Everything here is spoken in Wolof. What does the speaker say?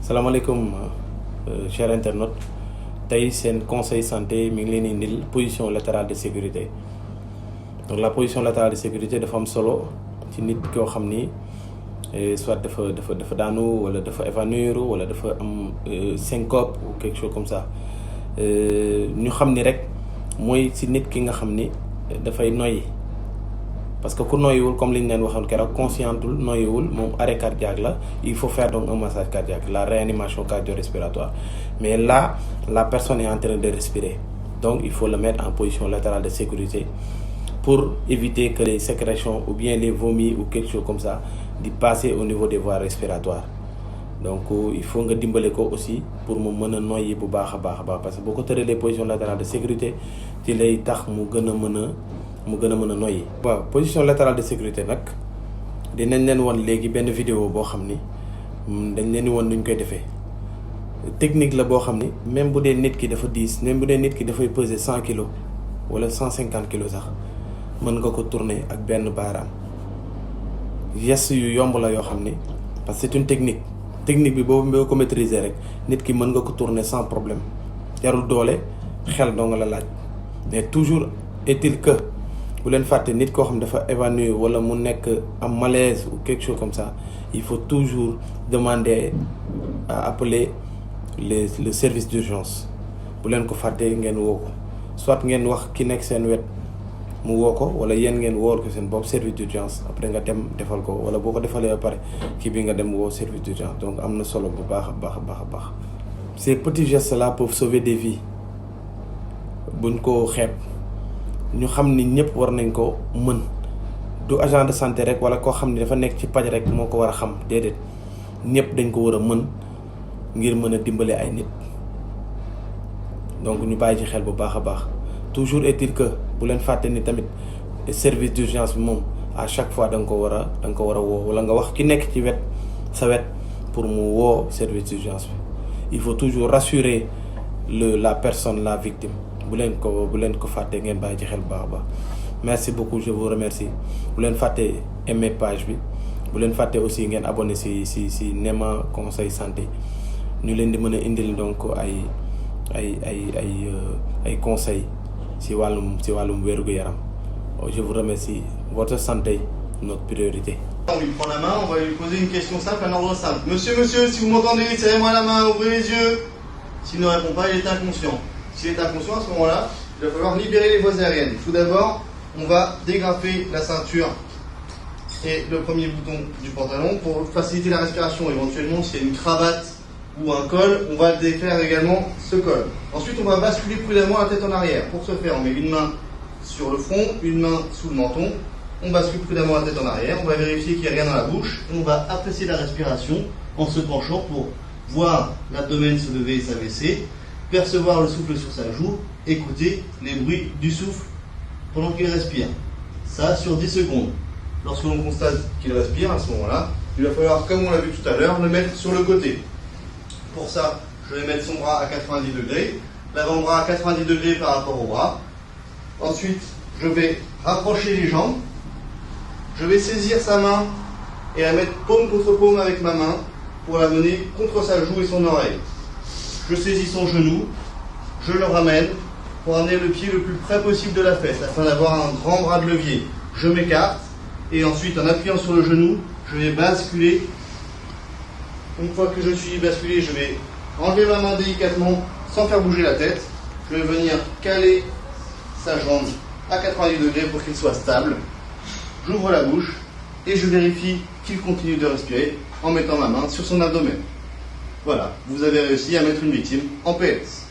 salaamaaleykum chers internautes tey seen conseil santé mi ngi leen indil position latérale de sécurité. Donc la position latérale de sécurité dafa am solo ci nit koo xam ni soit dafa daanu wala dafa évanouir wala dafa am syncope ou quelque chose comme ça ñu xam ni rek mooy si nit ki nga xam ni dafay noyyi parce que ku noyyiwul comme li ñu leen waxoon keroog conscientul noyyiwul moom arrêt cardiaque la. Il faut faire donc un massage cardiaque, la réanimation cardio-respiratoire. Mais là, la personne est en train de respirer. Donc il faut le mettre en position latérale de sécurité pour éviter que les sécrétions ou bien les vomis ou quelque chose comme ça di passer au niveau des voies respiratoires. Donc il faut nga dimbale ko aussi pour mu mën a noyyi bu baax a baax parce que boo ko tëralee position latérale de sécurité ci lay tax mu gën a mën a noyyi. waaw position latérale de sécurité nag dinañ leen wan léegi benn vidéo boo xam ni dañ leen di wan nuñ koy defee technique la boo xam ni même bu dee nit ki dafa diis même bu dee nit ki dafay peser 100 kilos wala 150 kilos sax mën nga ko tourner ak benn baaraam geste yu yomb la yoo xam ni parce que c'est une technique bi boo ko maîtriser rek nit ki mën nga ko tourner sans problème jarul doole xel doo nga la laaj mais toujours est-il que bu leen fàtte nit koo xam dafa évanoui wala mu nekk am malaise ou quelque chose comme ça il faut toujours demander à appeler le service d'urgence bu leen ko fàttee ngeen woo ko soit ngeen wax ki nekk seen wet mu woo ko wala yéen ngeen wool ko seen bopp service d'urgence après nga dem defal ko wala boo ko defalee ba pare kii bi nga dem woo service d'urgence. Donc am na solo bu baax a baax. Ces petits gestes là peuvent sauver des vies buñ ko xeeb. ñu xam ni ñëpp war nañ ko mën du agent de santé rek wala koo xam ni dafa nekk ci paj rek moo ko war a xam déedéet ñëpp dañ ko war a mën ngir mën a dimbale ay nit. Donc ñu bàyyi ci xel bu baax a baax toujours est-il que bu leen fàtte ni tamit service d'urgence bi moom à chaque fois da nga ko war a woo wala nga wax ki nekk ci sa wet pour mu woo service d'urgence bi. Il faut toujours rassurer la personne, la victime. bu leen ko fàtte ngeen bàyyi ci xel bu baax a baax. Merci beaucoup, je vous remercie. bu leen fàtte aimer page bi bu leen fàtte aussi ngeen abonné si Nema conseil santé ñu leen di mën a indil donc ay conseils si wàllum wér-gu-yaram. Je vous remercie. Votre santé, notre priorité. On lui prend la main, on va lui poser une question simple, un ordre simple. Monsieur, si vous m'entendez, serrez-moi la main, ouvrez les yeux. S'il ne répond pas, il est inconscient. S'il est inconscient, à ce moment-là, il va falloir libérer les voies aériennes. Tout d'abord, on va dégrafer la ceinture et le premier bouton du pantalon pour faciliter la respiration. Éventuellement, s'il y a une cravate ou un col, on va défaire également ce col. Ensuite, on va basculer prudemment la tête en arrière. Pour ce faire, on met une main sur le front, une main sous le menton. On bascule prudemment la tête en arrière. On va vérifier qu'il n'y a rien dans la bouche. On va apprécier la respiration en se penchant pour voir l'abdomen se lever et s'abaisser. Percevoir le souffle sur sa joue, écouter les bruits du souffle pendant qu'il respire. Ça sur 10 secondes. Lorsque l'on constate qu'il respire, à ce moment-là, il va falloir, comme on l'a vu tout à l'heure, le mettre sur le côté. Pour ça, je vais mettre son bras à 90 degrés, l'avant-bras à 90 degrés par rapport au bras. Ensuite, je vais rapprocher les jambes. Je vais saisir sa main et la mettre paume contre paume avec ma main pour la mener contre sa joue et son oreille. Je saisis son genou, je le ramène pour amener le pied le plus près possible de la fesse afin d'avoir un grand bras de levier. Je m'écarte et ensuite en appuyant sur le genou, je vais basculer. Une fois que je suis basculé, je vais enlever ma main délicatement sans faire bouger la tête. Je vais venir caler sa jambe à 90 degrés pour qu'il soit stable. J'ouvre la bouche et je vérifie qu'il continue de respirer en mettant ma main sur son abdomen. Voilà, vous avez réussi à mettre une victime en PS.